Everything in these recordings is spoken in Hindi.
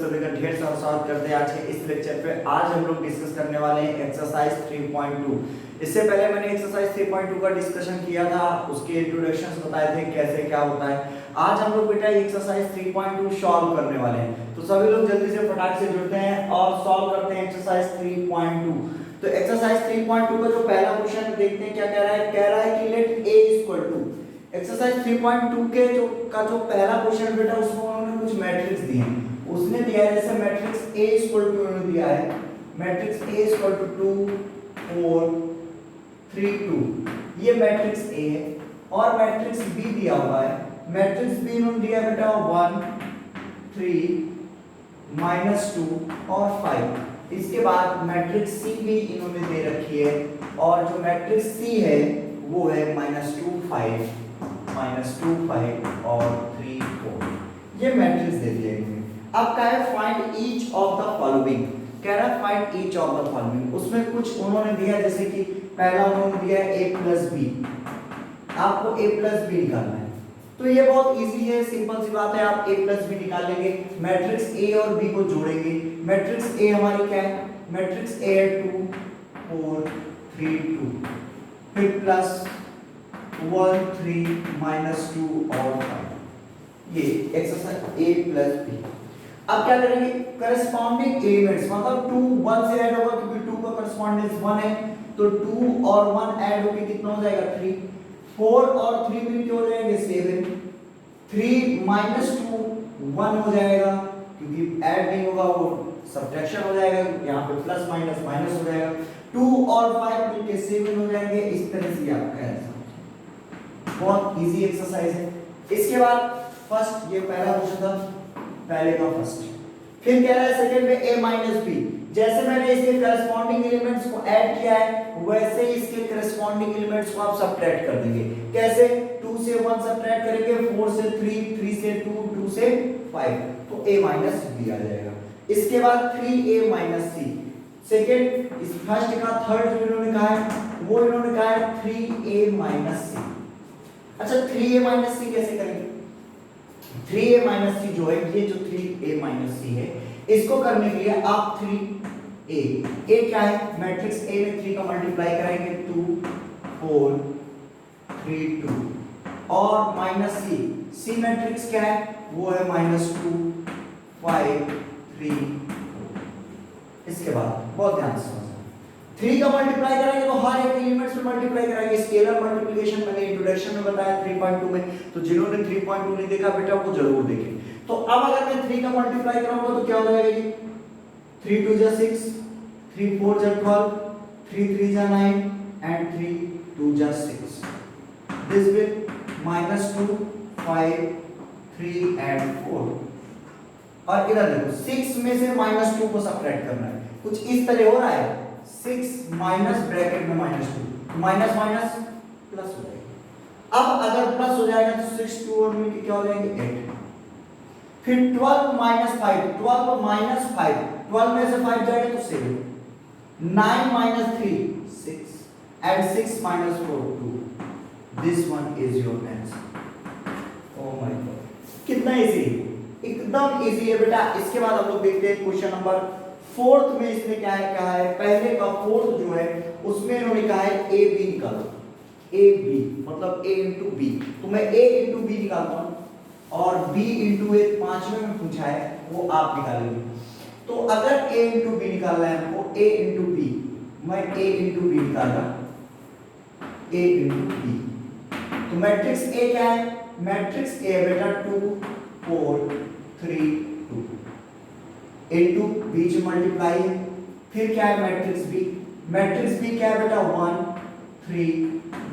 सभी का ढेर सारा स्वागत करते हैं आज के इस लेक्चर पे। आज हम लोग डिस्कस करने वाले हैं एक्सरसाइज 3.2। इससे पहले मैंने एक्सरसाइज 3.2 का डिस्कशन किया था, उसके इंट्रोडक्शंस बताए थे कैसे क्या होता है। आज हम लोग बेटा एक्सरसाइज 3.2 सॉल्व करने वाले हैं, तो सभी लोग जल्दी से फटाक से जुड़ते हैं और सॉल्व करते हैं एक्सरसाइज 3.2। तो एक्सरसाइज 3.2 का जो पहला क्वेश्चन देखते हैं क्या कह रहा है कि let a equal to. Exercise 3.2 के जो पहला क्वेश्चन बेटा उसमें उन्होंने कुछ मैट्रिक्स दिए हैं। उसने दिया है जैसे मैट्रिक्स A इक्वल टू उन्होंने दिया है मैट्रिक्स A इक्वल टू 2 4 3 2, ये मैट्रिक्स A है। और मैट्रिक्स B दिया हुआ है, मैट्रिक्स B इन्होंने दिया बेटा 1 3 -2 और 5। इसके बाद मैट्रिक्स C भी इन्होंने दे रखी है, और जो मैट्रिक्स C है वो है -2 5 और 3 4। ये मैट्रिक्स दे दिया है। अब क्या है find each of the following, कह रहा है find each of the following. उसमें कुछ उन्होंने दिया जैसे कि पहला उन्होंने दिया है a प्लस बी, आपको a प्लस बी निकालना है। तो ये बहुत इजी है, सिंपल सी बात है, आप a प्लस बी निकाल लेंगे। मैट्रिक्स a और b को जोड़ेंगे। मैट्रिक्स a हमारी क्या है, मैट्रिक्स a है 2 4 3 2, फिर प्लस 1 3 -2 और 5। ये एक्सरसाइज a प्लस बी। अब क्या करेंगे, करस्पॉन्डिंग एलिमेंट्स, मतलब 2 1 से ऐड होगा क्योंकि 2 का करस्पॉन्डेंस 1 है, तो 2 और 1 ऐड होके कितना हो जाएगा 3। 4 और 3 मिलके हो जाएंगे 7। 3 -2 1 हो जाएगा क्योंकि ऐड नहीं होगा, वो सब्ट्रैक्शन हो जाएगा, यहाँ पे प्लस माइनस माइनस हो जाएगा। 2 और 5 मिलके 7 हो जाएंगे। इस तरह से आपका आंसर, बहुत इजी एक्सरसाइज है। इसके बाद फर्स्ट, ये पहला क्वेश्चन था, पहले का फर्स्ट। फिर कह रहा है सेकंड में a माइनस बी। जैसे मैंने इसके करस्पॉन्डिंग एलिमेंट्स को ऐड किया है वैसे इसके करस्पॉन्डिंग एलिमेंट्स को आप सबट्रैक्ट कर देंगे। कैसे, 2 से 1 सबट्रैक्ट करेंगे, 4 से 3 3 से 2 2 से 5, तो a माइनस बी आ जाएगा। इसके बाद 3a माइनस सी। सेकंड, इस फर्स्ट का थर्ड जो इन्होंने कहा है वो इन्होंने कहा है 3a माइनस सी। अच्छा 3a माइनस सी कैसे करेंगे, 3a माइनस सी जो है, ये जो 3a माइनस सी है, इसको करने के लिए आप 3a क्या है, मैट्रिक्स A में 3 का मल्टीप्लाई करेंगे 2 4 3 2, और माइनस C मैट्रिक्स क्या है, वो है -2 5 3 4। इसके बाद बहुत ध्यान से समझना, 3 का मल्टीप्लाई करेंगे तो हर एक एलिमेंट्स में मल्टीप्लाई करेंगे। स्केलर मल्टीप्लिकेशन मैंने इंट्रोडक्शन में बताया 3.2 में, तो जिन्होंने 3.2 नहीं देखा बेटा वो जरूर देखें। तो अब अगर मैं 3 का मल्टीप्लाई करूंगा तो क्या हो जाएगा ये, 3 2 जा 6 3 4 जा 12 3 3 जा 9 एंड 3 2 जा 6। This will -2 5 3 and 4। और इधर देखो 6 में से -2 को सबट्रैक्ट करना है, कुछ इस तरह हो रहा है। 6 माइनस ब्रैकेट में -2, माइनस माइनस प्लस हो जाएगा। अब अगर प्लस हो जाएगा तो 6 2 और मिलके क्या हो जाएंगे 8। फिर 12 माइनस 5, 12 माइनस 5, 12 में से 5 जाएगा तो 7। 9 minus 3 6 and 6 minus 4 2। This one is your answer. Oh my God, कितना इजी, एकदम इजी है बेटा। इसके बाद हम लोग देखते हैं क्वेश्चन नंबर फोर्थ में। इसने क्या है कहा है, पहले का फोर्थ जो है उसमें इन्होंने कहा है ए बी निकालो। ए बी मतलब a इंटू बी, तो मैं a इंटू बी निकालता हूं और b इंटू ए 5वें में पूछा है वो आप निकालेंगे। तो अगर a इंटू बी निकालना है हमको, a इंटू बी, मैं a इंटू बी निकाल रहा, a इंटू बी। तो मैट्रिक्स a क्या है, मैट्रिक्स a बेटा 2 4 3 2 इनटू बीच मल्टीप्लाई है। फिर क्या है मैट्रिक्स बी, मैट्रिक्स बी क्या है बेटा 1 3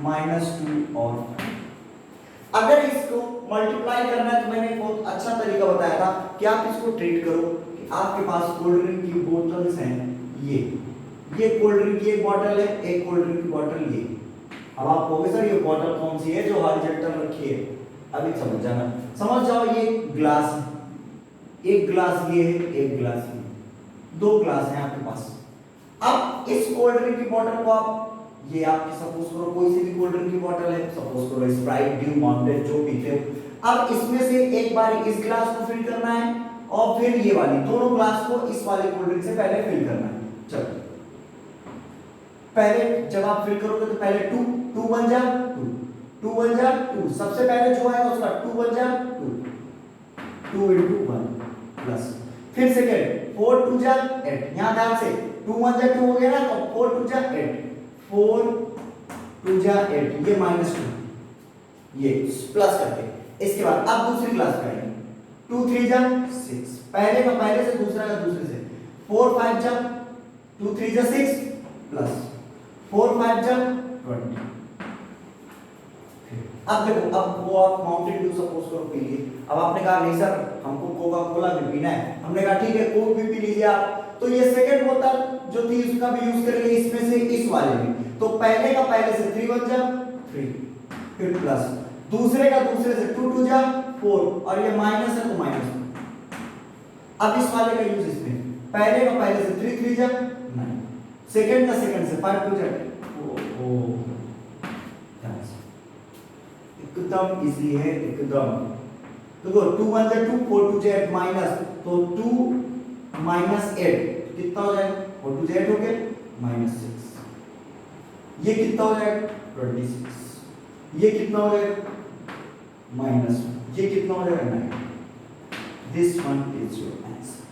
-2 और 5। अगर इसको मल्टीप्लाई करना है तो मैंने एक बहुत अच्छा तरीका बताया था कि आप इसको ट्रीट करो कि आपके पास कोल्ड ड्रिंक की बोतल्स हैं, ये कोल्ड ड्रिंक की एक बोतल है, एक कोल्ड ड्रिंक की बोतल ये। अब आप कहोगे सर ये बोतल कौन सी है जो हॉरिजॉन्टल रखी है, अभी समझ जाना, समझ जाओ ये ग्लास है, एक ग्लास ये है, एक ग्लास ये, 2 ग्लास हैं आपके पास। अब इस कोल्ड ड्रिंक की बोतल को आप, ये आपकी सपोज करो कोई सी भी कोल्ड ड्रिंक की बोतल है, सपोज करो स्प्राइट ड्यू माउंटेन जो पीते हो। अब इसमें से एक बार इस ग्लास को फिल करना है और फिर ये वाली दोनों ग्लास को इस वाले कोल्ड ड्रिंक से पहले फिल करना है। चलो पहले जब आप फिल करोगे तो पहले 2 2 बन जा 2 2 बन जा 2, सबसे पहले जो आएगा उसका 2 बन जा 2 2 into 1 प्लस, फिर सेकंड 4 2 जा 8, यहां ध्यान से 2 1 जा 2 हो गया ना, तो 4 2 जा 8 4 2 जा 8, ये -2 ये प्लस करके। इसके बाद अब दूसरी क्लास पे आएंगे 2 3 जा 6, पहले का पहले से, दूसरा का दूसरे से, 4 5 जा 2 3 जा 6 प्लस 4 5 जा 20। अब देखो, अब वो आप माउंटेन ड्यू सपोज करो पी लिए। अब आपने कहा नहीं सर हमको कोका कोला भी पीना है, हमने कहा ठीक है कोक भी पी लीजिए आप। तो ये सेकंड बोतल जो थी उसका भी यूज करेंगे इसमें से, इस वाले में। तो पहले का पहले से 3 बन जा 3, फिर प्लस दूसरे का दूसरे से 2 2 जा 4, और ये माइनस है तो माइनस। अब इस वाले का यूज इसमें, पहले का पहले से 3 3 जा 9, सेकंड का सेकंड से 5 2 जा 10। एकदम इजी है एकदम। देखो 2 1 जा 2 4 2 जा 8 माइनस, तो 2 माइनस 8 कितना हो जाएगा, 4 2 जा 8 हो गया -6। ये कितना हो जाएगा 26, ये कितना हो जाएगा -1, ये कितना हो जाएगा 9। This one is your answer.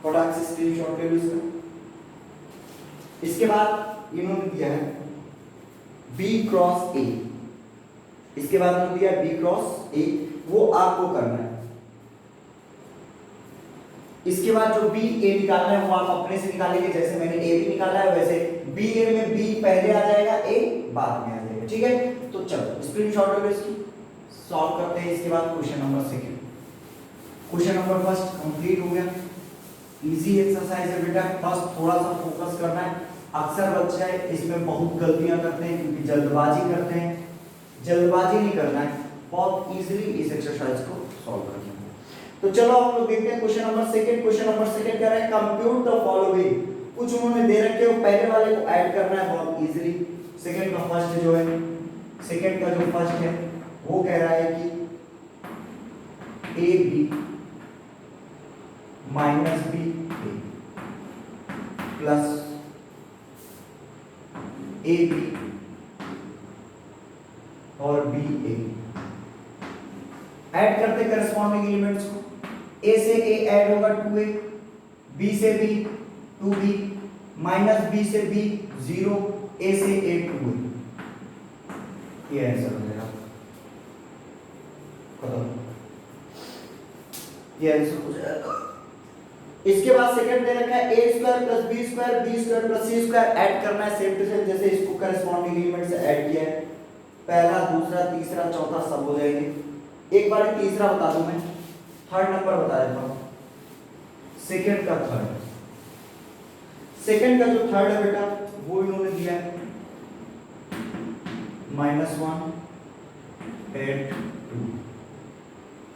फटाक से स्क्रीनशॉट ले लो इसका। इसके बाद इन्होंने दिया है B क्रॉस A, इसके बाद उन्होंने दिया B क्रॉस A, वो आपको करना है। इसके बाद जो B A निकालना है वो आप अपने से निकालेंगे, जैसे मैंने A भी निकाला है वैसे B A में B पहले आ जाएगा, A बाद में आ जाएगा, ठीक है। तो चलो स्क्रीनशॉट लो इसकी, सॉल्व करते हैं। इसके बाद question number second, question number first complete हो गया। इजी एक्सरसाइज है बेटा, बस थोड़ा सा फोकस करना है। अक्सर बच्चे इसमें बहुत गलतियां करते हैं क्योंकि जल्दबाजी करते हैं, जल्दबाजी नहीं करना है, बहुत इजीली इस एक्सरसाइज को सॉल्व करना है। तो चलो हम लोग देखते हैं question number second. Question number second कह रहा है कंप्यूट द फॉलोइंग, कुछ उन्होंने दे रखे हो, पहले वाले को ऐड करना है बहुत इजीली। सेकंड का फर्स्ट जो है, सेकंड का जो फर्स्ट है वो कह रहा है कि AB minus B plus AB और BA, ऐड करते करस्पॉन्डिंग एलिमेंट्स को। A से A ऐड होगा 2A, B से B 2B, माइनस B से B 0, A से A 2A। ये आंसर हो जाएगा, ये आंसर हो जाएगा। इसके बाद सेकंड दे रखा है a square plus b square b square plus c square, add करना है सेम टू सेम जैसे इसको करस्पॉन्डिंग एलिमेंट से ऐड किया है। पहला दूसरा तीसरा चौथा सब हो जाएंगे। एक बार तीसरा बता दूं मैं, थर्ड नंबर बता देता हूं, सेकंड का थर्ड। सेकंड का जो थर्ड है बेटा वो इन्होंने दिया है -1 8 2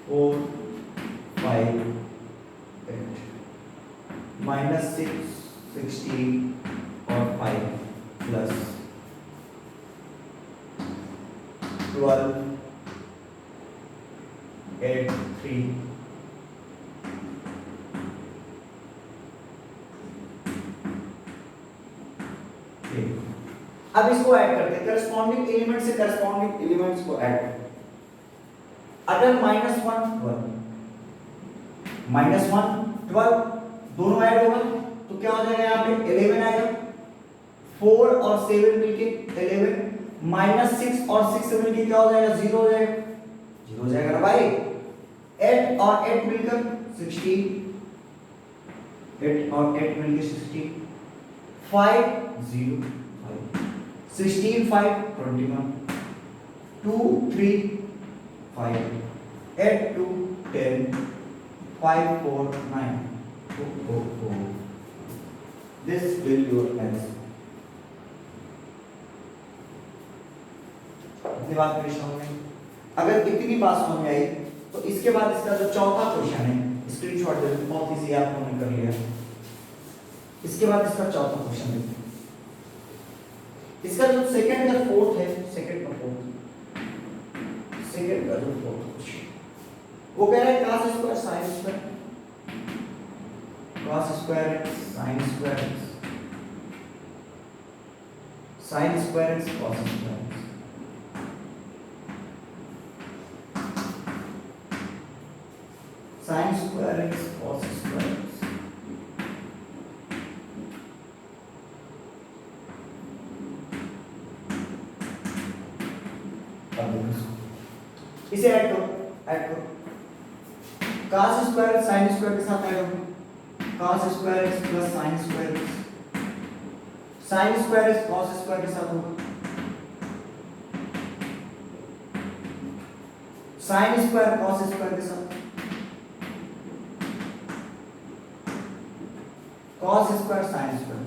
4 5 8 -6 16 और 5 प्लस 12 8 3 अब इसको ऐड करते हैं, करस्पॉन्डिंग एलिमेंट से करस्पॉन्डिंग एलिमेंट्स को ऐड। अगर -1 12 दोनों ऐड होगा तो क्या हो जाएगा, यहाँ पे 11 आएगा। 4 और 7 मिलके 11, -6 और 6 मिलके क्या हो जाएगा, 0 हो जाएगा, 0 हो जाएगा ना भाई। 8 और 8 मिलकर 16, 8 और 8 मिलकर 16, 5 0 5, 16 5 21, 2 3 5, 8 2 10, 5 4 9, 4 4। This will your answer. इतनी बात मेरी समझ में, अगर इतनी बात समझ में आई तो इसके बाद इसका जो चौथा क्वेश्चन है, स्क्रीनशॉट ले लो, बहुत इजी आपने कर लिया। इसके बाद इसका चौथा क्वेश्चन देखते हैं। इसका जो सेकंड का फोर्थ है, सेकंड का जो फोर्थ क्वेश्चन वो कह रहा है cos square sin square, cos square x sin square x, sin square x cos square x, sin square x cos square x। इसे ऐड करो cos स्क्वायर sin स्क्वायर के साथ ऐड होगा cos square x plus sin square x, sin square x cos square के साथ होगा sin स्क्वायर cos स्क्वायर के साथ, cos स्क्वायर sin स्क्वायर।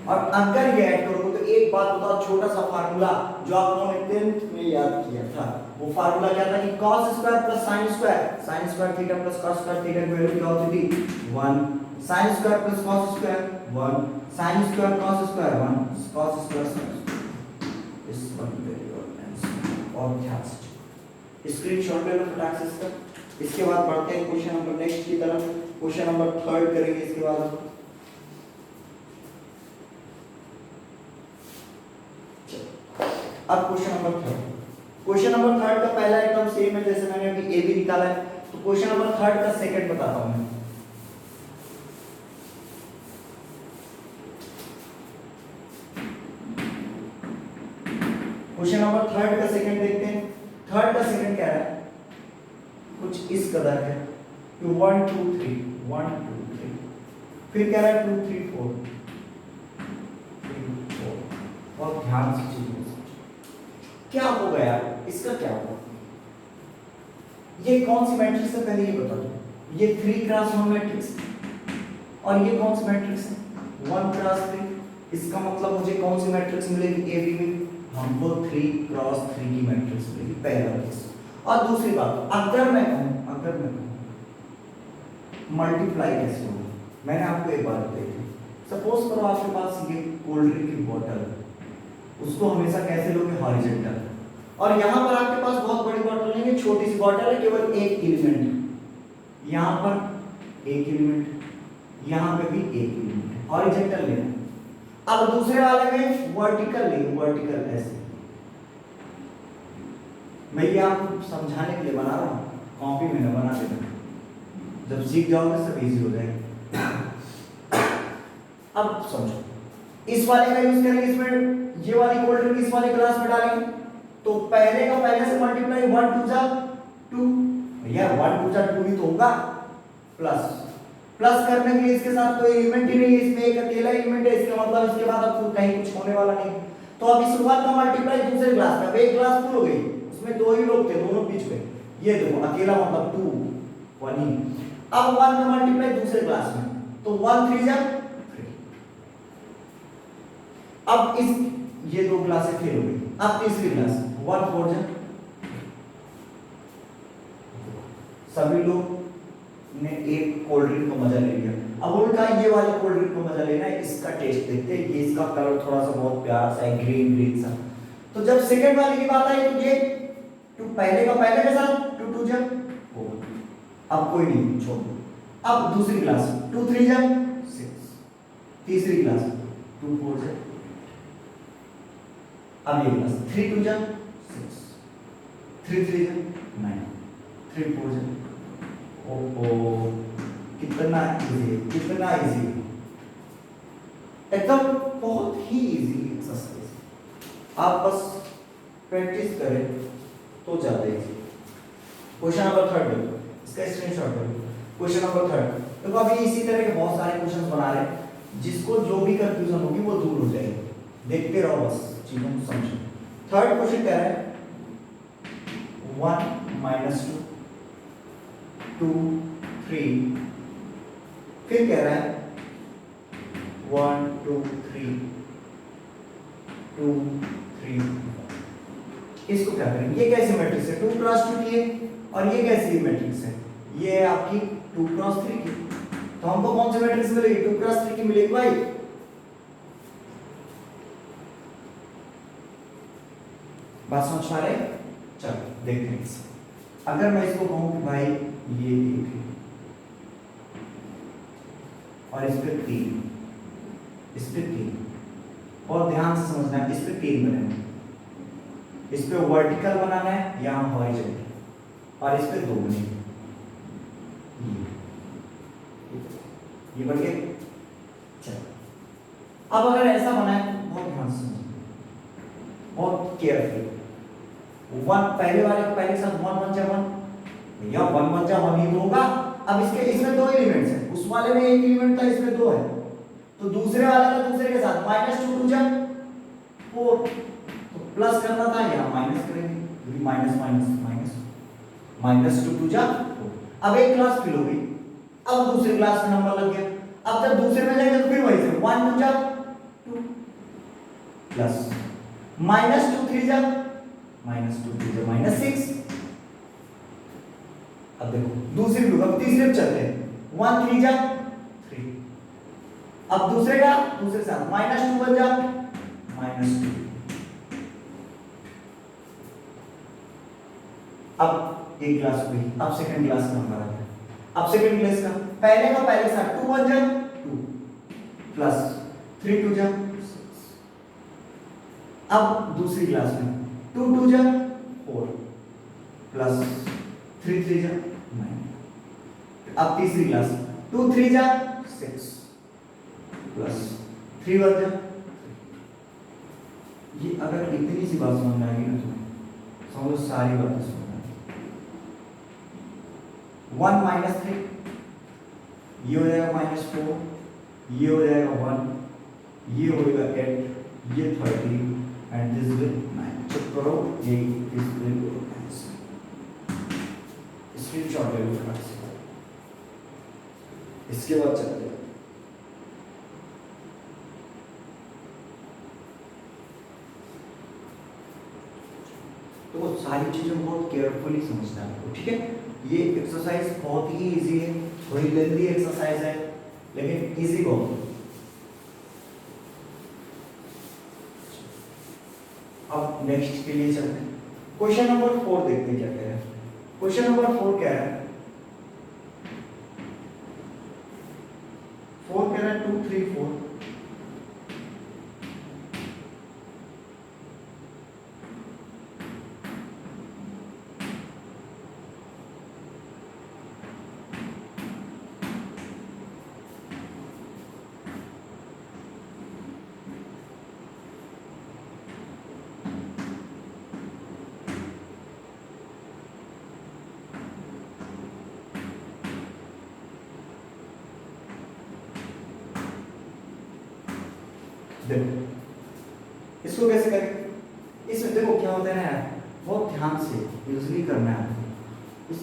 और अगर ये ऐड करोगे तो एक बात बताओ, छोटा सा फार्मूला जो आप लोगों ने 10th में याद किया था, वो फार्मूला क्या था कि cos square plus sin square, sin square theta plus cos square theta की वैल्यू क्या होती थी 1, sin square plus cos square 1, sin square cos square 1, cos square sin square. इस वन वैल्यू और ध्यान से स्क्रीनशॉट ले लो फटाक से इसका। इसके बाद बढ़ते हैं क्वेश्चन नंबर नेक्स्ट की तरफ, क्वेश्चन नंबर 3 करेंगे इसके बाद। अब क्वेश्चन नंबर 3, क्वेश्चन नंबर 3 का पहला एकदम सेम है जैसे मैंने अभी ए बी निकाला है, तो क्वेश्चन नंबर 3 का सेकंड बताता हूं मैं। क्वेश्चन नंबर 3 का सेकंड देखते हैं। 3 का सेकंड क्या है, कुछ इस कदर है 1 2 3 1 2 3, फिर क्या है 2 3 4 3 4। बहुत ध्यान से चीजें क्या हो गया, इसका क्या हुआ, ये कौन सी मैट्रिक्स है पहले ये बता दो। ये 3x1 मैट्रिक्स और ये कौन सी मैट्रिक्स है 1x3। इसका मतलब मुझे कौन सी मैट्रिक्स मिलेगी ए बी में, हमको 3x3 की मैट्रिक्स मिलेगी, पहला केस। और दूसरी बात, अगर मैं कहूं मल्टीप्लाई कैसे होगा, मैंने आपको एक बात बताई थी, सपोज करो आपके पास ये कोल्ड ड्रिंक की बोतल, उसको हमेशा कैसे लोगे हॉरिजॉन्टल, और यहां पर आपके पास बहुत बड़ी बोतल नहीं है, छोटी सी बोतल है, केवल एक एलिमेंट, यहां पर एक एलिमेंट, यहां पे भी एक एलिमेंट, हॉरिजॉन्टल लेना। अब दूसरे वाले में वर्टिकल लेंगे, वर्टिकल ऐसे। मैं ये आपको समझाने के लिए बना रहा हूं, कॉपी में ना बना देना, जब सीख जाओगे सब इजी हो जाएगा। अब समझो, इस वाले का यूज करेंगे, इसमें ये वाली कोल्ड ड्रिंक इस वाले ग्लास में डालेंगे, तो पहले का पहले से मल्टीप्लाई 1 2 जा 2, यार 1 2 जा 2 ही तो होगा, प्लस प्लस करने के लिए इसके साथ कोई एलिमेंट ही नहीं है, इसमें एक अकेला एलिमेंट है, इसका मतलब इसके बाद अब कहीं कुछ होने वाला नहीं। तो अब इस 1 का मल्टीप्लाई दूसरे ग्लास में, अब एक ग्लास फुल हो गई, उसमें दो ही लोग थे, दोनों बीच में, ये देखो अकेला मतलब 2 1 ही। अब 1 का मल्टीप्लाई दूसरे ग्लास में, तो 1 3 जा 3। अब इस ये दो ग्लासें फेल हो गई, अब तीसरी ग्लास 1 4 जा, सभी लोग ने एक कोल्ड ड्रिंक को मजा ले लिया। अब उनका ये वाले कोल्ड ड्रिंक को मजा लेना है, इसका टेस्ट देखते हैं, ये इसका कलर थोड़ा सा बहुत प्यारा सा है, ग्रीन ग्रीन सा। तो जब सेकंड वाले की बात आई तो ये टू पहले का पहले के साथ 2 2 जा, अब कोई नहीं छोड़ दो। अब दूसरी क्लास 2 3 जा 6, तीसरी क्लास 2 4 जा, अब ये क्लास 3 2 जा 6, 3 3 जा 9, 3 4 जा। ओहो कितना इजी, कितना इजी, एकदम बहुत ही इजी एक्सरसाइज, आप बस प्रैक्टिस करें तो ज्यादा इजी। क्वेश्चन नंबर 3 इसका स्क्रीनशॉट करो। क्वेश्चन नंबर 3 देखो, अभी इसी तरह के बहुत सारे क्वेश्चंस बना रहे हैं, जिसको जो भी कंफ्यूजन होगी वो दूर हो जाएगी, देखते रहो बस चीजों को समझो। थर्ड क्वेश्चन कह रहा है 1 -2 2 3, फिर कह रहा है 1 2 3 2 3। इसको क्या करेंगे, ये कैसी मैट्रिक्स है 2 क्रॉस 2 की है, और ये कैसी मैट्रिक्स है, ये है आपकी 2 क्रॉस 3 की। तो हमको कौन सी मैट्रिक्स मिलेगी 2 क्रॉस 3 की मिलेगी भाई। बात समझ पा रहे? चलो देखते हैं इसे। अगर मैं इसको कहूं कि भाई ये एक है और इस पे 3, इस पे 3, और ध्यान से समझना है, इस पे 3 बने, इस पे वर्टिकल बनाना है, यहाँ हॉरिजॉन्टल, और इस पे 2 बने, ये बन गए। चलो अब अगर ऐसा बना है, बहुत ध्यान से समझना, बहुत केयरफुल। 1 पहले वाले को पहले के साथ 1 1 जा 1, या 1 1 जा 1 ही तो होगा। अब इसमें 2 एलिमेंट्स हैं, उस वाले में 1 एलिमेंट था, इसमें 2 है, तो दूसरे वाले का दूसरे के साथ -2 2 जा 4, तो प्लस करना था, यहाँ माइनस करेंगे, क्योंकि माइनस माइनस माइनस -2 2 जा 4। अब एक क्लास फिल हो गई, अब दूसरे क्लास में नंबर लग गया। अब जब दूसरे में जाएंगे तो फिर वही से 1 2 जा 2 प्लस -2 3 जा -6। अब देखो दूसरी लूप, अब तीसरे पे चलते हैं, 1 3 जा 3, अब दूसरे का दूसरे साथ -2 बन जा -2। अब एक क्लास हुई, अब सेकंड क्लास का नंबर आ गया। अब सेकंड क्लास का पहले के साथ 2 1 जा 2 प्लस 3 2 जा 6। अब दूसरी क्लास में 2 2 जा 4 प्लस 3 3 जा 9। अब तीसरी क्लास 2 3 जा 6 प्लस 3 1 जा। ये अगर इतनी सी बात समझ में आएगी ना तुम्हें, समझो सारी बातें समझ में आएगी। 1 -3, ये हो जाएगा -4, ये हो जाएगा 1, ये होगा 8, ये 13 एंड दिस विल 9। चेक करो, ये दिस विल स्क्रीनशॉट ले लो फटाक से, इसके बाद चलते हैं। तो वो सारी चीजें बहुत केयरफुली समझना है, ठीक है। ये एक्सरसाइज बहुत ही इजी है, थोड़ी लेंथी एक्सरसाइज है लेकिन इजी बहुत है। अब नेक्स्ट के लिए चलते हैं, क्वेश्चन नंबर 4 देखते हैं क्या कह रहा है। क्वेश्चन नंबर 4 कह रहा है, 4 कह रहा है 2 3 4 देखो इसको कैसे करें। इसमें देखो क्या होता है ना यार, बहुत ध्यान से यूजली करना है।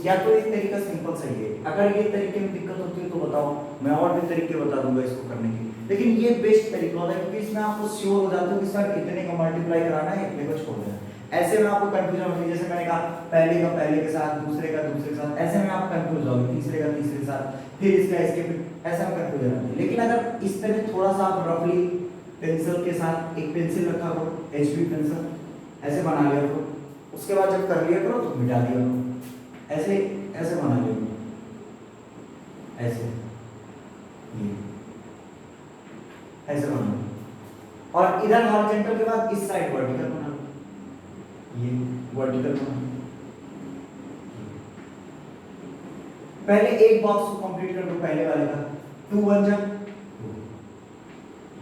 या तो एक तरीका सिंपल सही है, अगर ये तरीके में दिक्कत होती है तो बताओ, मैं और भी तरीके बता दूंगा इसको करने के, लेकिन ये बेस्ट तरीका होता है क्योंकि इसमें आपको श्योर हो जाते हो कि सर इतने का मल्टीप्लाई कराना है, इतने को छोड़ देना। ऐसे में आपको कंफ्यूजन होगी, जैसे मैंने कहा पहले का पहले के साथ, दूसरे का दूसरे के साथ, ऐसे में आप कंफ्यूज होगे, तीसरे का तीसरे के साथ, फिर इसका इसके, फिर ऐसा में कंफ्यूजन होती है। लेकिन अगर इस तरह थोड़ा सा आप रफली पेंसिल के साथ, एक पेंसिल रखा करो, HB पेंसिल, ऐसे बना लिया करो, उसके बाद जब कर लिया करो तो मिटा दिया करो, ऐसे ऐसे बना लिया करो, ऐसे ये ऐसे बना लो, और इधर हॉरिजॉन्टल के बाद इस साइड वर्टिकल बना लो, ये वर्टिकल बना लो। पहले एक बॉक्स को कंप्लीट कर दो, पहले वाले का 2 1 जा 2,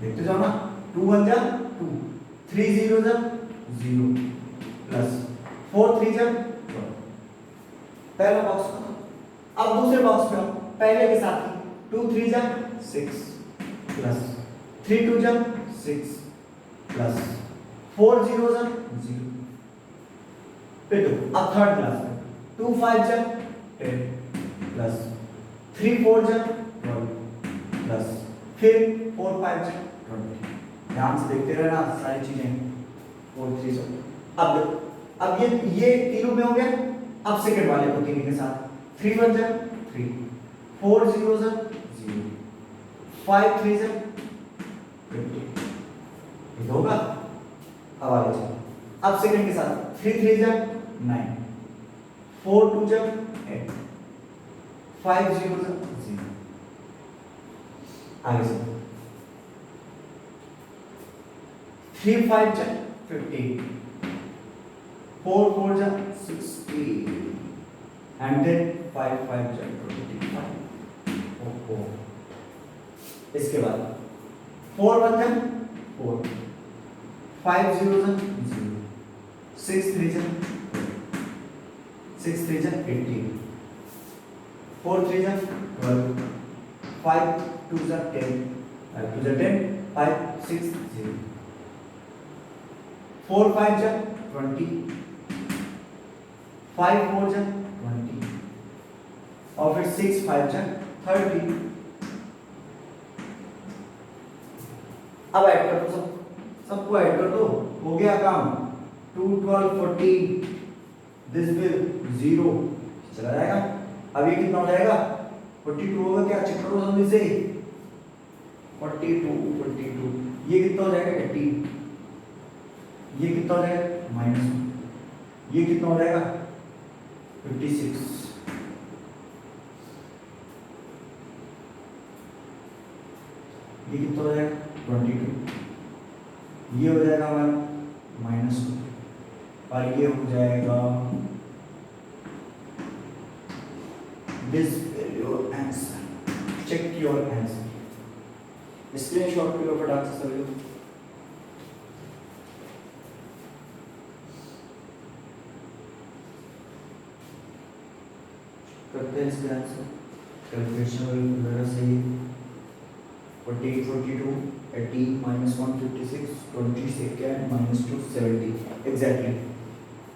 देखते जाओ ना, 2 1 जा 2, 3 0 जा 0 प्लस 4 3 जा 12। पहला बॉक्स खत्म। अब दूसरे बॉक्स में पहले के साथ ही 2 3 जा 6 प्लस 3 2 जा 6 प्लस 4 0 जा 0। फिर दो, अब थर्ड क्लास में 2 5 जा 10 प्लस 3 4 जा 12 प्लस फिर 4 5 जा 20। ध्यान से देखते रहना सारी चीजें। 4 3 जा, अब ये तीनों में हो गया। अब सेकंड वाले को तीन के साथ 3 1 जा 3, 4 0 जा 0, 5 3 जा 20 होगा। अब आगे चलो, अब सेकंड के साथ 3 3 जा 9, 4 2 जा 8, 5 0 जा 0। आगे से 3 5 जा 15, 4 4 जा 16, and then 5 5 जा 25। ओहो, इसके बाद 4 1 जा 4, 5 0 जा 0, 6 3 जा 6 3 जा 18, 4 3 जा 12, 5 2 जा 10, 5 2 जा 10, 5 6 0, 4 5 जा 20, 5 4 जा 20, और फिर 6 5 जा 30। अब ऐड कर दो, सबको ऐड कर दो, हो गया काम। 2 12 14, दिस विल 0 चला जाएगा। अब ये कितना हो जाएगा? 42 होगा क्या? चेक करो जल्दी से। 42 42, ये कितना हो जाएगा? 18, ये कितना हो जाएगा? -1, ये कितना हो जाएगा? 56, ये कितना हो जाएगा? 22, ये हो जाएगा हमारा -2, और ये हो जाएगा this your answer. Check your answer, screenshot लो फटाक से सभी लोग। करते हैं इसके आंसर, कैलकुलेशन वगैरह सही। 48 42, 18 -1 56, 22 -2 70 एग्जैक्टली।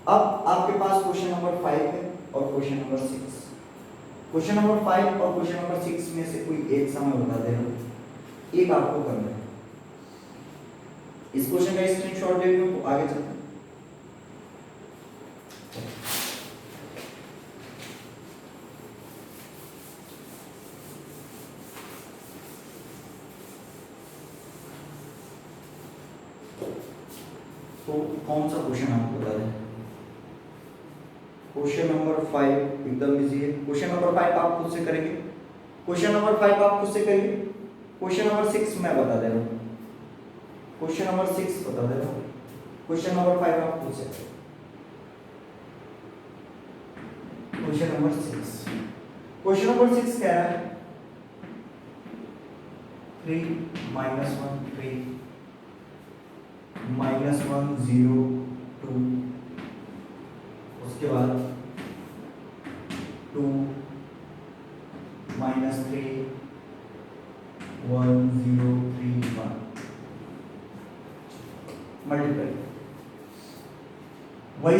अब आपके पास क्वेश्चन नंबर 5 है और क्वेश्चन नंबर 6। क्वेश्चन नंबर 5 और क्वेश्चन नंबर 6 में से कोई एक समय बता दे रहा, एक आपको करना है। इस क्वेश्चन का स्क्रीनशॉट ले लो, आगे चलते हैं। तो कौन सा क्वेश्चन आपको बता दें? क्वेश्चन नंबर 5 एकदम इजी है। क्वेश्चन नंबर 5 आप खुद से करेंगे, क्वेश्चन नंबर 5 आप खुद से करेंगे। क्वेश्चन नंबर 6 मैं बता दे रहा हूँ, क्वेश्चन नंबर 6 बता दे रहा हूँ। क्वेश्चन नंबर 5 आप खुद से, क्वेश्चन नंबर 6। क्वेश्चन नंबर 6 कह रहा है 3 -1 3 -1 0 2, उसके बाद 2 -3 1 0 3 1 मल्टीप्लाई। वही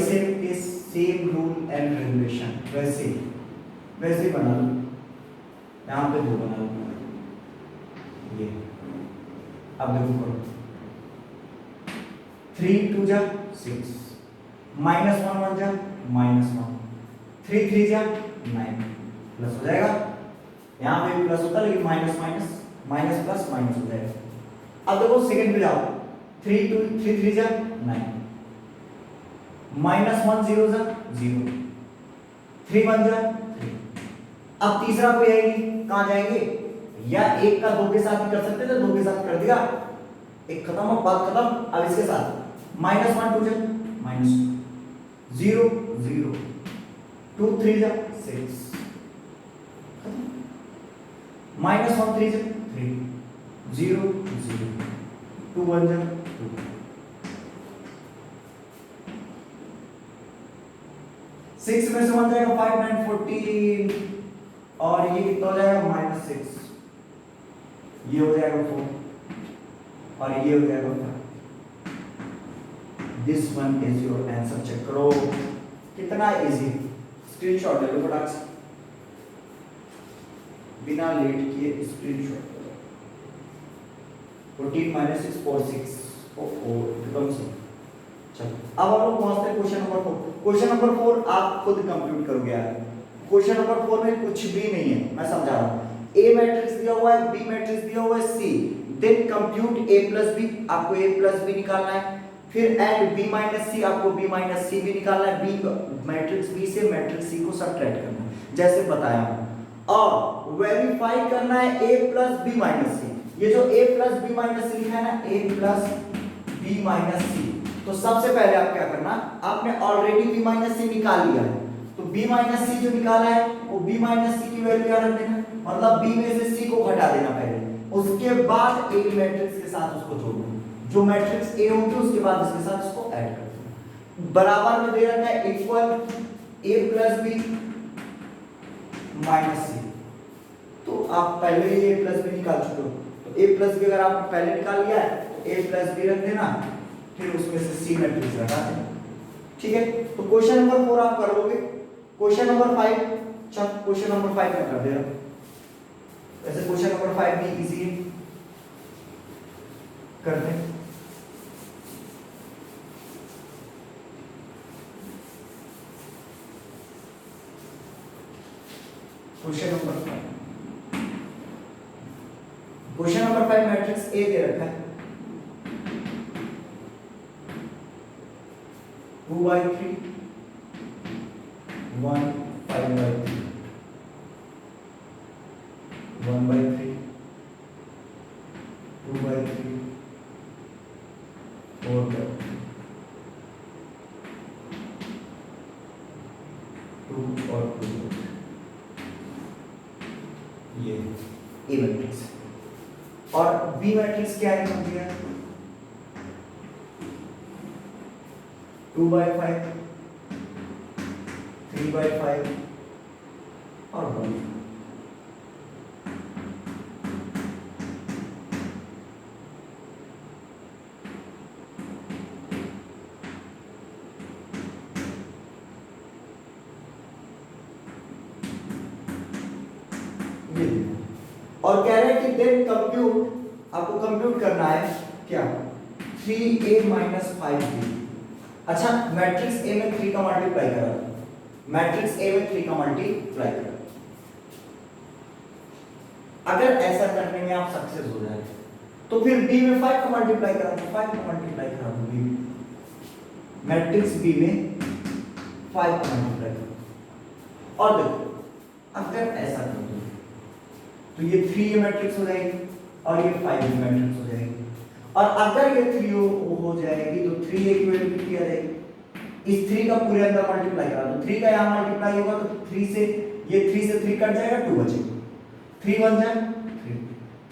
सेम रूल एंड रेगुलेशन वैसे बना लो। यहाँ पे 2 बना लो, ये अब देखो करो। 3 2 जा 6, -1 1 जा -1, 3 3 जा 9, प्लस हो जाएगा। यहाँ पे प्लस होता है लेकिन minus minus minus plus minus हो जाएगा। अब देखो सेकंड पे जाओ, 3 2 3 3 जा 9, -1 0 जा 0, 3 1 जा 3। अब तीसरा कोई आएगी, कहाँ जाएंगे? या एक का 2 के साथ ही कर सकते थे, 2 के साथ कर दिया, एक खत्म, अब बात खत्म। अब इसके साथ -1 2 जा -2, 0 0, 2 3 जा 6, -1 3 जा 3, 0 0, 2 1 जा 2, 6 में से 1 जाएगा 5 9 14, और ये कितना हो जाएगा -6, ये हो जाएगा 4, और ये हो जाएगा 5। This one is your answer. Check करो कितना इजी। स्क्रीनशॉट ले लो फटाक से, बिना लेट किए स्क्रीनशॉट करो। 14 - 6 4 6 4 चलो अब हम लोग पहुंचते हैं क्वेश्चन नंबर 4। क्वेश्चन नंबर 4 आप खुद कंप्यूट करोगे यार। क्वेश्चन नंबर 4 में कुछ भी नहीं है, मैं समझा रहा हूं। ए मैट्रिक्स दिया हुआ है, बी मैट्रिक्स दिया हुआ है, सी, देन कंप्यूट a + b। आपको a + b निकालना है। फिर एंड बी माइनस सी, आपको बी माइनस सी भी निकालना है, बी मैट्रिक्स बी से मैट्रिक्स सी को सब्ट्रैक्ट करना है जैसे बताया हूं, और वेरीफाई करना है ए प्लस बी माइनस सी। ये जो ए प्लस बी माइनस सी लिखा है ना, ए प्लस बी माइनस सी, तो सबसे पहले आप क्या करना, आपने ऑलरेडी बी माइनस सी निकाल लिया है, तो बी माइनस सी जो निकाला है वो बी माइनस सी की वैल्यू क्या रख देना, मतलब बी में से सी को घटा देना पहले, उसके बाद ए मैट्रिक्स के साथ उसको जोड़ना, जो मैट्रिक्स ए होगी उसके बाद इसके साथ इसको ऐड कर देना। बराबर में दे रखा है इक्वल ए प्लस बी माइनस सी, तो आप पहले ही ए प्लस बी निकाल चुके हो, तो ए प्लस बी अगर आपने पहले निकाल लिया है तो ए प्लस बी रख देना, फिर उसमें से सी मैट्रिक्स लगा देना। ठीक है, तो क्वेश्चन नंबर 4 आप कर लोगे। क्वेश्चन नंबर 5, चल क्वेश्चन नंबर 5 में कर दे रहा हूं, वैसे क्वेश्चन नंबर 5 भी इजी है, करते हैं। क्वेश्चन नंबर 5 मैट्रिक्स ए दे रखा है 2/3 1 5/3 1/3 2/3 4/3 2 और 2, ये ए मैट्रिक्स। और बी मैट्रिक्स क्या है, हम दिया 2/5 3/5 और 1। और कह रहे हैं कि देन कंप्यूट, आपको कंप्यूट करना है क्या 3a माइनस 5b। अच्छा, मैट्रिक्स ए में 3 का मल्टीप्लाई करा, मैट्रिक्स ए में 3 का मल्टीप्लाई करा, अगर ऐसा करने में आप सक्सेस हो जाए तो फिर बी में 5 का मल्टीप्लाई करा, तो 5 का मल्टीप्लाई करा दो बी में, मैट्रिक्स बी में 5 का मल्टीप्लाई करो। और देखो अगर ऐसा कर दो तो ये 3 मैट्रिक्स हो जाएगी और ये 5 मैट्रिक्स हो जाएगी, और अगर ये 3 हो जाएगी तो 3a की वैल्यू कितनी आ जाएगी, इस 3 का पूरे अंदर मल्टीप्लाई करा दो, 3 का यहाँ मल्टीप्लाई होगा तो 3 से ये 3 से 3 कट जाएगा, 2 बचेगा, 3 1 जा 3,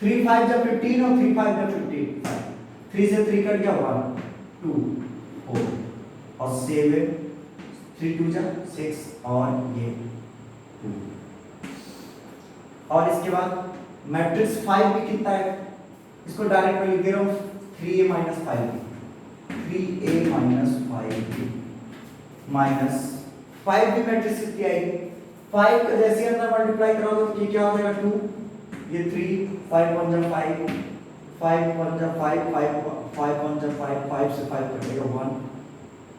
3 5 जा 15 और 3 5 जा 15, 3 से 3 कट गया 1 2 4 और 7 3 2 जा 6 और ये 2। और इसके बाद मैट्रिक्स 5 भी कितना है, इसको डायरेक्ट में लिख दे रहा हूं 3a minus 5b, 3a minus 5b minus 5 भी मैट्रिक्स कितनी आएगी, 5 का जैसे अंदर मल्टीप्लाई कराओगे तो ये क्या हो जाएगा 2, ये 3 5 1 जा 5 5 1 जा 5 5 1 जा 5 5 से 5 कटेगा 1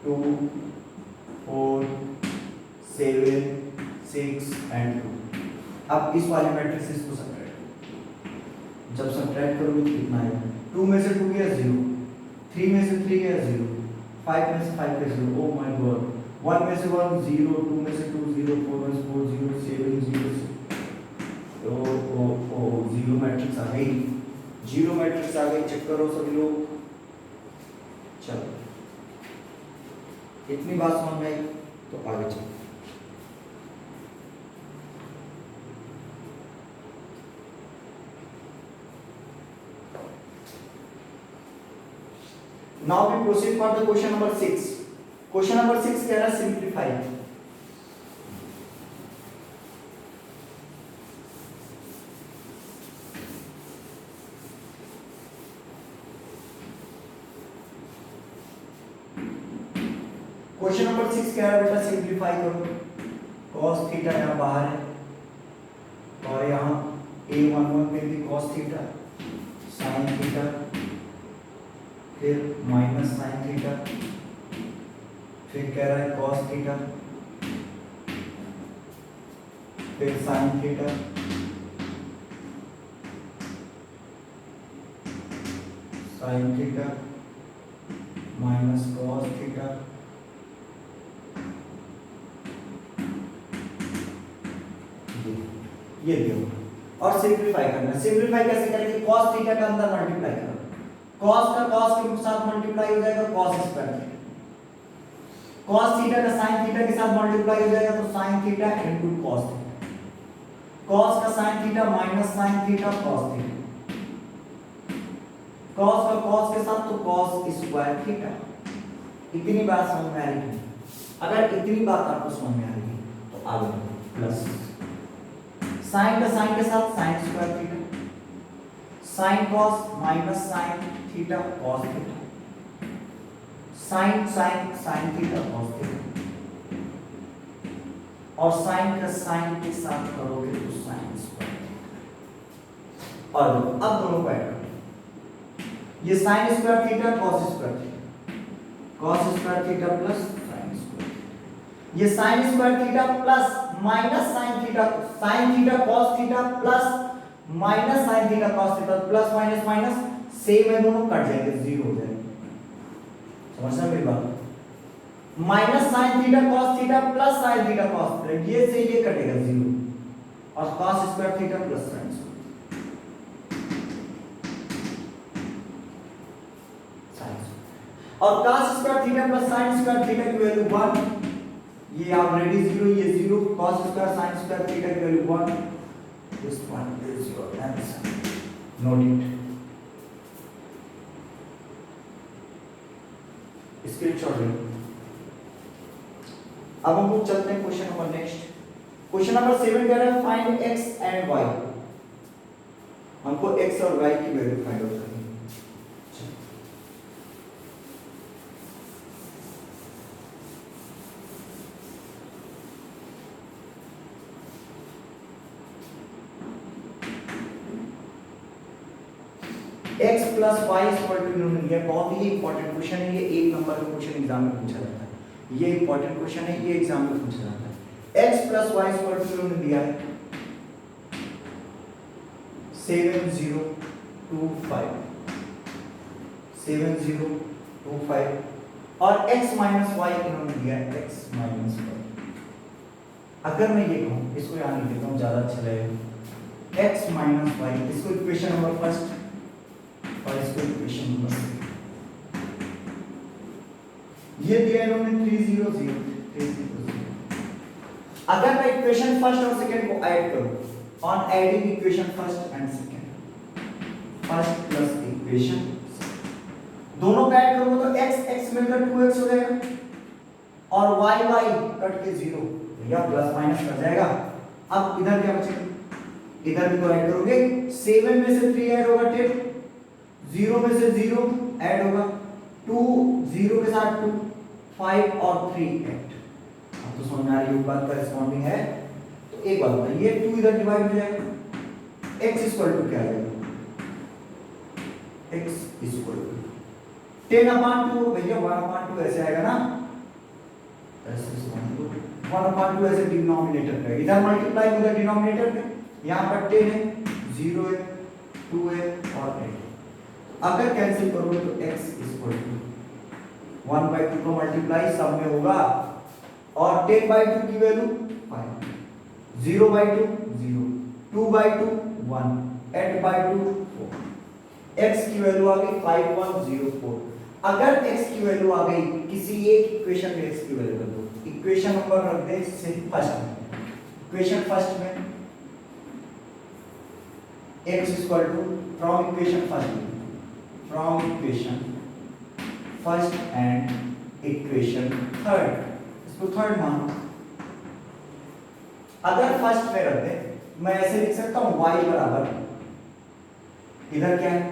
2 4 7 6 एंड 2। अब इस वाले मैट्रिक्स को सब्ट्रैक्ट, जब सब्ट्रैक्ट करोगे तो कितना आएगा, 2 में से 2 गया 0, 3 में से 3 गया 0, 5 में से 5 गया 0, ओ माय गॉड, 1 में से 1 0, 2 में से 2 0, 4 में से 4 0, 7 0, ओ 0 मैट्रिक्स आ गई, 0 मैट्रिक्स आ गई, चेक करो सभी लोग। चलो इतनी बात समझ में आई तो आगे चलो। Now we proceed for the question number 6. Question number 6 कह रहा है simplify। क्वेश्चन नंबर 6 कह रहा है बेटा सिंप्लीफाई करो, cos थीटा यहाँ बाहर है और यहाँ a11 पे भी cos थीटा sin थीटा फिर माइनस साइन थीटा, फिर कह रहा है cos थीटा फिर sign theta sine theta minus cos theta ये दिया और सिंपलीफाई करना। सिंपलीफाई कैसे करेंगे? cos थीटा का अंदर मल्टीप्लाई करो, cos का cos के साथ मल्टीप्लाई हो जाएगा cos square theta, cos theta का sin थीटा के साथ मल्टीप्लाई हो जाएगा तो sin theta into cos theta, cos का sin theta minus sin theta cos theta, cos का cos के साथ तो cos स्क्वायर थीटा। इतनी बात समझ में आ रही है? अगर इतनी बात आपको समझ में आ रही है तो आगे प्लस साइन का साइन के साथ sine square theta, sine cos minus sine theta cos theta, sine sine sine theta cos theta, और साइन का साइन के साथ करोगे तो साइन स्क्वायर थीटा। और अब दोनों को ऐड करो, ये sine square theta cos square theta, cos square theta plus sine square theta, ये sine square theta plus minus sine theta, sine theta cos theta plus minus sine theta cos theta, plus minus minus same है, दोनों कट जाएंगे, जीरो हो जाएंगे। समझना मेरी बात? Minus sine theta cos theta plus sine theta cos theta, ये से ये कटेगा जीरो, और cos square theta plus sine square, और cos square theta plus sin square theta की वैल्यू 1, ये ऑलरेडी जीरो, ये zero, cos square sin square theta की value 1, this one is your answer, note it, screenshot लो। अब हम लोग चलते हैं question number next. Question number 7 कह रहा है फाइंड x एंड y, हमको x और y की वैल्यू फाइंड आउट करनी है। x plus y equal to इन्होंने दिया, बहुत ही इंपॉर्टेंट क्वेश्चन है ये, एक नंबर का क्वेश्चन एग्जाम में पूछा जाता है, ये इंपॉर्टेंट क्वेश्चन है, ये एग्जाम में पूछा जाता है। x plus y equal to इन्होंने दिया है 7025, 7025, और x माइनस y इन्होंने दिया है x माइनस y। अगर मैं ये कहूँ, इसको यहाँ लिख देता हूँ ज्यादा अच्छा लगेगा, x माइनस y, इसको इक्वेशन नंबर फर्स्ट और इसको इक्वेशन नंबर सेकंड, ये दिया इन्होंने 300। अगर मैं इक्वेशन फर्स्ट और सेकंड को ऐड करूं, on adding equation first and second, first plus equation दोनों का ऐड करूंगा तो x x मिलकर 2x हो जाएगा, और y y कट के 0, या प्लस माइनस कर जाएगा। अब इधर क्या बचेगा? इधर भी तो ऐड करोगे, 7 में से 3 ऐड होगा 10, 0 में से 0 ऐड होगा 2, 0 के साथ 2, 5 और 3 8। अब तो समझ में आ रही है बात, करेस्पॉन्डिंग है। तो एक बात बताइए, ये 2 इधर डिवाइड हो जाएगा, x इक्वल टू क्या आ जाएगा? x इक्वल टू 10/2, भैया 1/2 ऐसे आएगा ना, ऐसे 1/2 ऐसे डिनोमिनेटर पे, इधर मल्टीप्लाई होगा डिनोमिनेटर पे, यहाँ पर 10 है, 0 है, 2 है और 8। अगर कैंसिल करोगे तो x इक्वल टू 1/2 को मल्टीप्लाई सब में होगा, और 10/2 की वैल्यू 5, 0/2 0, 2/2 1, 8/2 4, x की वैल्यू आ गई 5104। अगर x की वैल्यू आ गई किसी एक इक्वेशन में, x की वैल्यू रख दो, इक्वेशन नंबर रख दे फर्स्ट में, इक्वेशन फर्स्ट में x equal to from equation first, from equation first and equation third, इसको थर्ड मान। अगर फर्स्ट में रखते मैं ऐसे लिख सकता हूं y बराबर, इधर क्या है,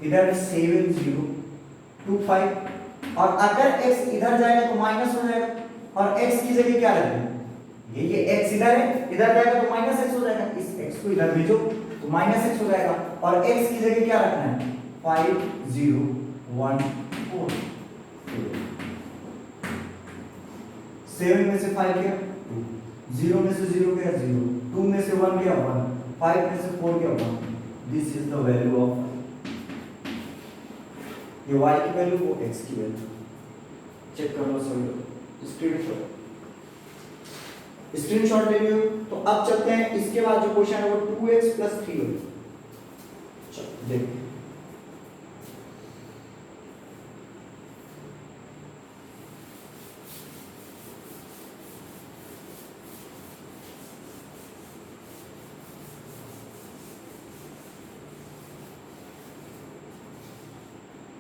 इधर 7025, और अगर x इधर जाएगा तो माइनस हो जाएगा, और x की जगह क्या रखें, ये x इधर है, इधर जाएगा तो माइनस x हो जाएगा, इस x को इधर भेजो तो माइनस x हो जाएगा, और x की जगह क्या रखना है 5014, 7 में से 5 गया 2, 0 में से 0 गया 0, 2 में से 1 गया 1, 5 में से 4 गया 1, this is the value of ये y की वैल्यू, वो x की वैल्यू। चेक कर लो सभी लोग, स्क्रीनशॉट ले लियो। तो अब चलते हैं, इसके बाद जो क्वेश्चन है वो 2x + 3y। चलो देखते हैं।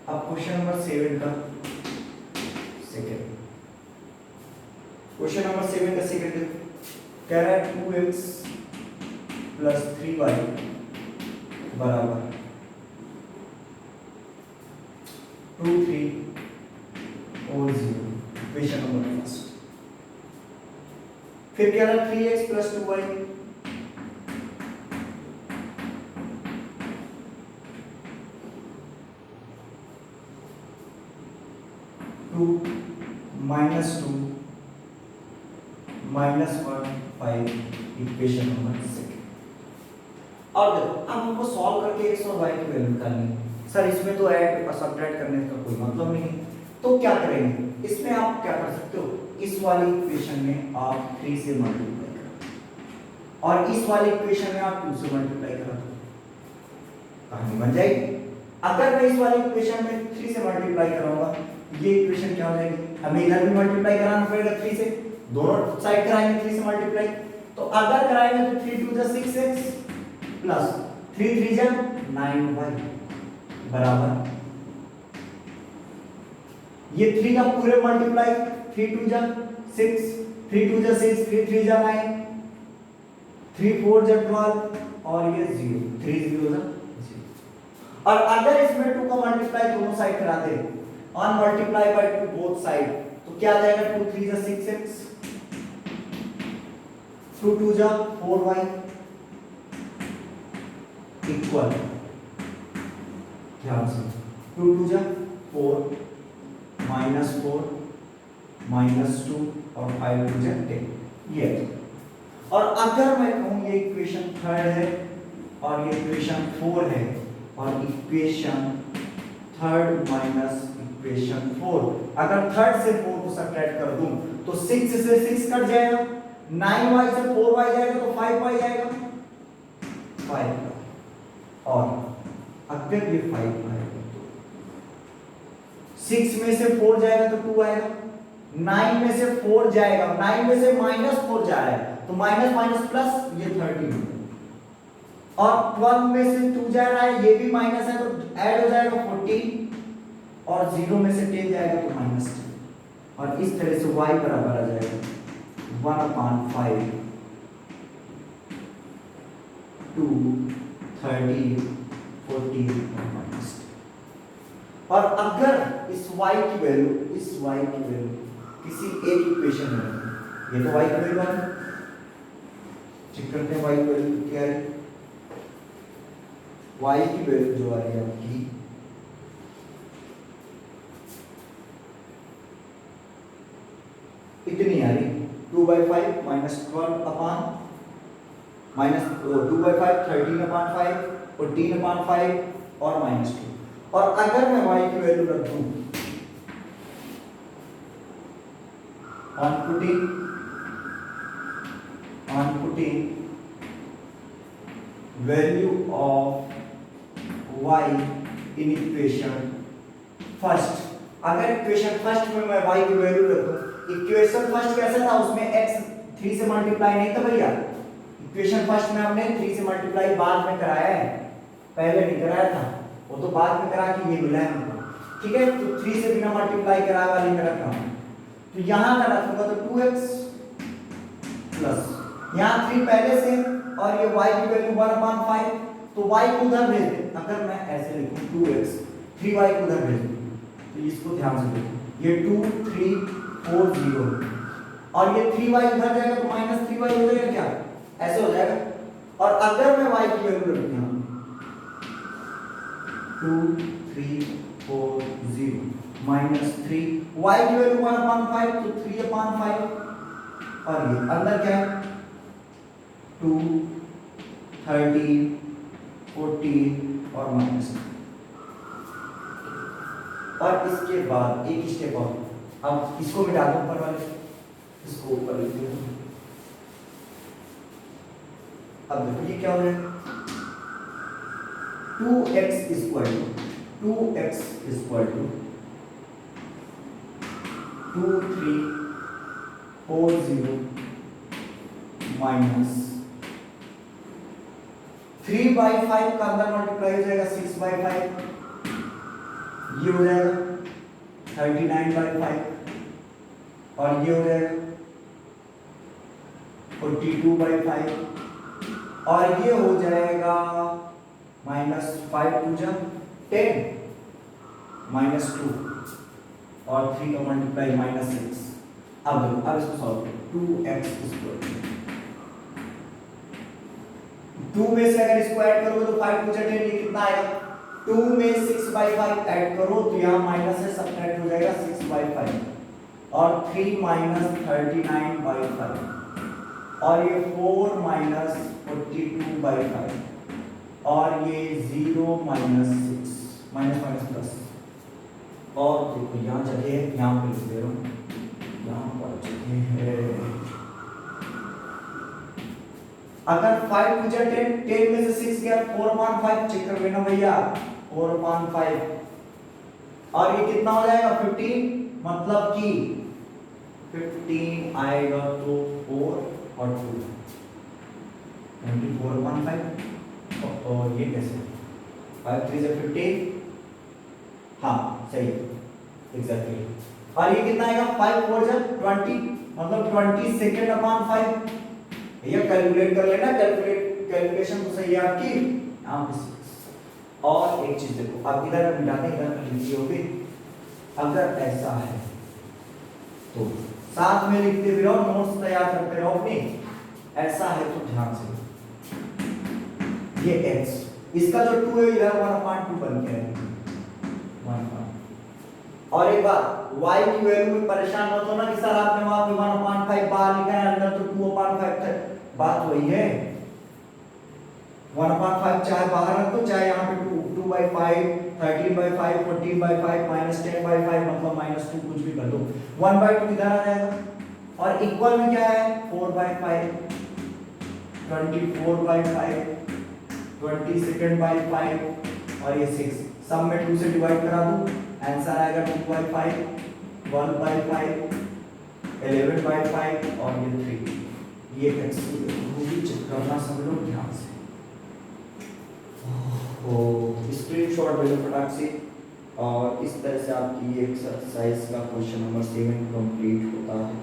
अब क्वेश्चन नंबर 7 का सेकंड, क्वेश्चन नंबर 7 का सेकंड कह रहा है 2x + 3y बराबर 2 3 और 0। Equation number first. फिर कह रहा है 3x + 2y 2 -2 -1 5। Equation number second. और देखो अब हमको सॉल्व करके x और y की वैल्यू निकालनी है। सर इसमें तो ऐड और सब्ट्रैक्ट करने का कोई मतलब नहीं है, तो क्या करेंगे, इसमें आप क्या कर सकते हो, इस वाली इक्वेशन में आप 3 से मल्टीप्लाई करो और इस वाली इक्वेशन में आप 2 से मल्टीप्लाई करो, कहानी बन जाएगी। अगर मैं इस वाली इक्वेशन में 3 से मल्टीप्लाई कराऊंगा, ये इक्वेशन क्या हो जाएगी, हमें इधर भी मल्टीप्लाई कराना पड़ेगा 3 से, दोनों साइड कराएंगे 3 से मल्टीप्लाई। तो अगर कराएंगे तो 3 2 6x प्लस 3 3 9y बराबर, ये 3 का पूरे मल्टीप्लाई, 3 2 6, 3 2 6, 3 3 9, 3 4 12 और ये 0, 3 0 0। और अगर इसमें 2 का मल्टीप्लाई दोनों साइड कराते हैं, on multiply by 2 both side, तो क्या आ जाएगा, 2 3 6x, 2 2 4y इक्वल, ध्यान से 2 2 4 -4 -2 और 5 2 10, ये। और अगर मैं कहूं ये इक्वेशन थर्ड है और ये इक्वेशन 4 है और इक्वेशन थर्ड माइनस इक्वेशन 4, अगर थर्ड से 4 को सब्ट्रैक्ट कर दूं तो 6 से 6 कट जाएगा, 9y से 4y जाएगा तो 5y जाएगा, 5। और अगर ये 5 आएगा तो 6 में से 4 जाएगा तो 2 आएगा, 9 में से 4 जाएगा, 9 में से -4 जा रहा है तो माइनस माइनस प्लस, ये 13, और 12 में से 2 जा रहा है, ये भी माइनस है तो ऐड हो जाएगा 14, और 0 में से 10 जाएगा तो -10, और इस तरह से y बराबर आ जाएगा 1/5 2 30 40 और -10। और अगर इस y की वैल्यू किसी एक इक्वेशन में, ये तो y की वैल्यू है, चेक करते हैं y की वैल्यू क्या है। y की वैल्यू जो आ रही है आपकी इतनी आ रही, 2/5 -12 अपॉन -2/5 13/5 14/5 और -2। और अगर मैं y की वैल्यू रख दूं on putting value of y in equation first, अगर इक्वेशन फर्स्ट में मैं y की वैल्यू रखूं, इक्वेशन फर्स्ट कैसा था, उसमें x 3 से मल्टीप्लाई नहीं था भैया, इक्वेशन फर्स्ट में हमने 3 से मल्टीप्लाई बाद में कराया है, पहले नहीं कराया था, वो तो बाद में करा के ये मिला है हमको, ठीक है। तो 3 से बिना मल्टीप्लाई कराए वाली में रख रहा हूं, तो यहां का रखूंगा तो 2x प्लस यहां 3 पहले से और ये y की वैल्यू 1/5, तो y को उधर भेज दे, अगर मैं ऐसे लिखूं 2x 3y को उधर भेज दूं, तो इसको ध्यान से देखो, ये 2 3 4 0 और ये 3y उधर जाएगा तो -3y हो जाएगा, क्या ऐसे हो जाएगा। और अगर मैं y की वैल्यू रख दूं 2 3 4 0 -3, y की वैल्यू 1/5 तो 3/5, और ये अंदर क्या है 2 30 40 और -2। और इसके बाद एक स्टेप और, अब इसको मिटा दो ऊपर वाले, इसको ऊपर लिख दो। अब देखो ये क्या हो जाएगा, 2x इक्वल टू 2340 माइनस 3/5 का अंदर मल्टीप्लाई हो जाएगा 6/5, ये हो जाएगा 39/5 और ये हो जाएगा 42/5 और ये हो जाएगा -5 टू जा 10 -2 और 3 का मल्टीप्लाई -6। अब इसको सॉल्व करो, 2x स्क्वायर 2 में से अगर इसको ऐड करोगे तो 5 टू जा 10, ये कितना आएगा, 2 में 6/5 ऐड करो तो यहाँ माइनस से सब्ट्रैक्ट हो जाएगा 6/5 और 3 -39/5 और ये 4 -42/5 और ये 0 -6 माइनस प्लस, और देखो यहाँ जगह है, यहाँ पे लिख दे रहा हूँ, यहाँ पर जगह है। अगर 5 टू जा 10, 10 में से 6 गया 4/5, चेक कर लेना भैया 4/5 और ये कितना हो जाएगा 15, मतलब कि 15 आएगा तो 4 और 2 24/5 और ये कैसे 5 3 से 15, हाँ सही एग्जैक्टली, और ये कितना आएगा 5 4 जा 20, मतलब 20 सेकेंड अपॉन 5, ये कैलकुलेट कर लेना, कैलकुलेशन तो सही है आपकी यहाँ पे 6। और एक चीज देखो, अब इधर मिलाते इधर लिखी होगी, अगर ऐसा है तो साथ में लिखते भी रहो, नोट्स तैयार करते रहो अपनी, ऐसा है तो ध्यान से ये x, इसका जो 2 है इधर 1/2 बन गया है 1/2। और एक बात, y की वैल्यू में परेशान मत होना कि सर आपने वहां पे 1/5 बाहर लिखा है, अंदर तो 2/5 था, बात वही है, 1/5 चाहे बाहर रख दो चाहे यहाँ पे 2/5 13/5 14/5 -10/5 मतलब -2 कुछ भी कर दो, 1/2 इधर आ जाएगा और इक्वल में क्या है 4/5 24/5 22/5 और ये 6, सब में 2 से डिवाइड करा दूं, आंसर आएगा 2/5 1/5 11/5 और ये 3, ये x चेक करना सब लोग ध्यान से। स्क्रीनशॉट ले लो फटाक से, और इस तरह से आपकी ये एक्सरसाइज का क्वेश्चन नंबर 7 कंप्लीट होता है।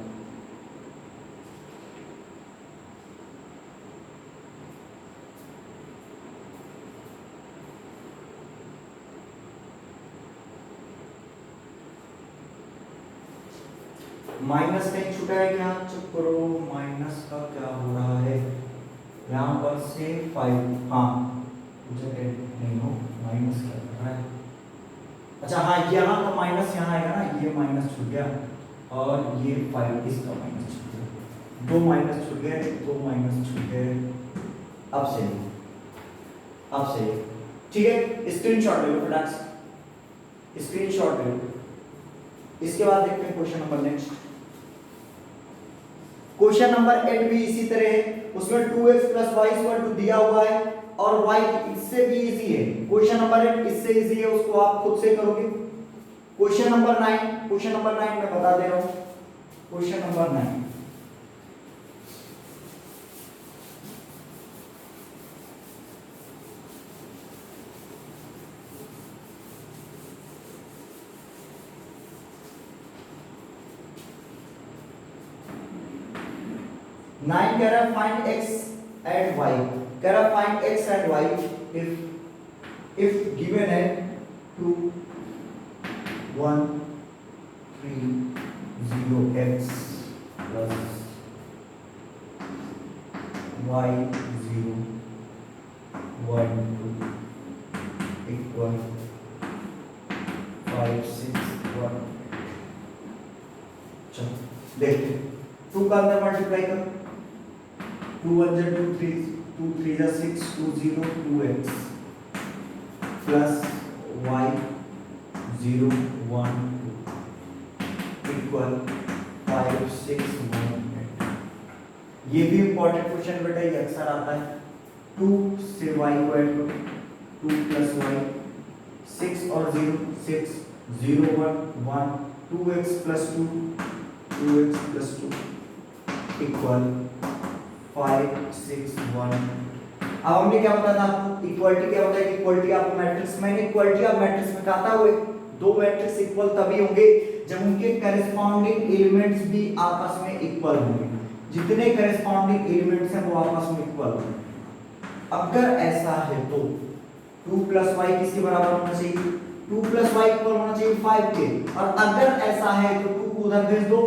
माइनस कहीं छूटा है क्या, चेक करो माइनस का क्या हो रहा है, यहाँ पर से 5, हाँ जगह नहीं हो, माइनस क्या कर रहा है, अच्छा हाँ यहाँ का माइनस यहाँ आएगा ना, ये माइनस छूट गया और ये 5 इसका माइनस छूट गया, 2 माइनस छूट गए, 2 माइनस छूट गए, अब सही ठीक है। स्क्रीनशॉट ले लो फटाक से, स्क्रीनशॉट ले लो। इसके बाद देखते हैं question number next, question number 8 भी इसी तरह है, उसमें 2x + y दिया हुआ है और y इससे भी इजी है, क्वेश्चन नंबर 8 इससे इजी है, उसको आप खुद से करोगे। क्वेश्चन नंबर 9 मैं बता दे रहा हूं, क्वेश्चन नंबर 9 9 कह रहा है फाइंड x and y, कह रहा है find x and y if given है 2 1 3 0 x plus y 0 1 2 equal 5 6 1। चलो देखते 2 का अंदर मल्टीप्लाई करो, 2 1 जा 2 3 2 3 जा 6 2 0 2x plus y 0 1 2 इक्वल 5 6 1 8। ये भी इंपॉर्टेंट क्वेश्चन बेटा, ये अक्सर आता है। 2 से y को ऐड करो, 2 प्लस वाई, 6 और 0 6 0 1 1 2x plus 2 2x plus 2 equal 5 6 1। अब हमने क्या बताया था आपको, इक्वालिटी क्या होता है, इक्वालिटी ऑफ मैट्रिक्स। मैंने इक्वालिटी ऑफ मैट्रिक्स में कहा था वो दो मैट्रिक्स इक्वल तभी होंगे जब उनके करस्पॉन्डिंग एलिमेंट्स भी आपस में इक्वल होंगे। जितने करस्पॉन्डिंग एलिमेंट्स हैं वो आपस में इक्वल होंगे। अगर ऐसा है तो 2 प्लस वाई किसके बराबर होना चाहिए, 2 प्लस वाई इक्वल होना चाहिए 5 के। और अगर ऐसा है तो 2 को उधर भेज दो,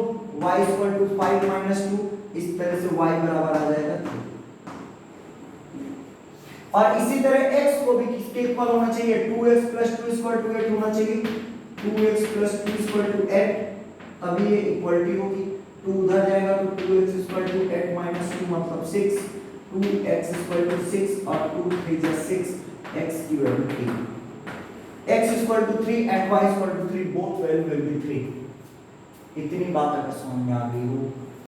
y इक्वल टू 5 माइनस 2, इस तरह से y बराबर आ जाएगा 3। और इसी तरह x को भी किसके इक्वल होना चाहिए, 2x प्लस 2 इक्वल टू 8 होना चाहिए, 2x प्लस 2 इक्वल टू 8, तभी ये इक्वलिटी होगी। 2 उधर जाएगा तो 2x इक्वल टू 8 माइनस 2 मतलब 6, 2x इक्वल टू 6 और 2 3 जा 6, x की value 3, x equal to 3 and y equal to 3, both value will be 3। इतनी बात अगर समझ में आ गई हो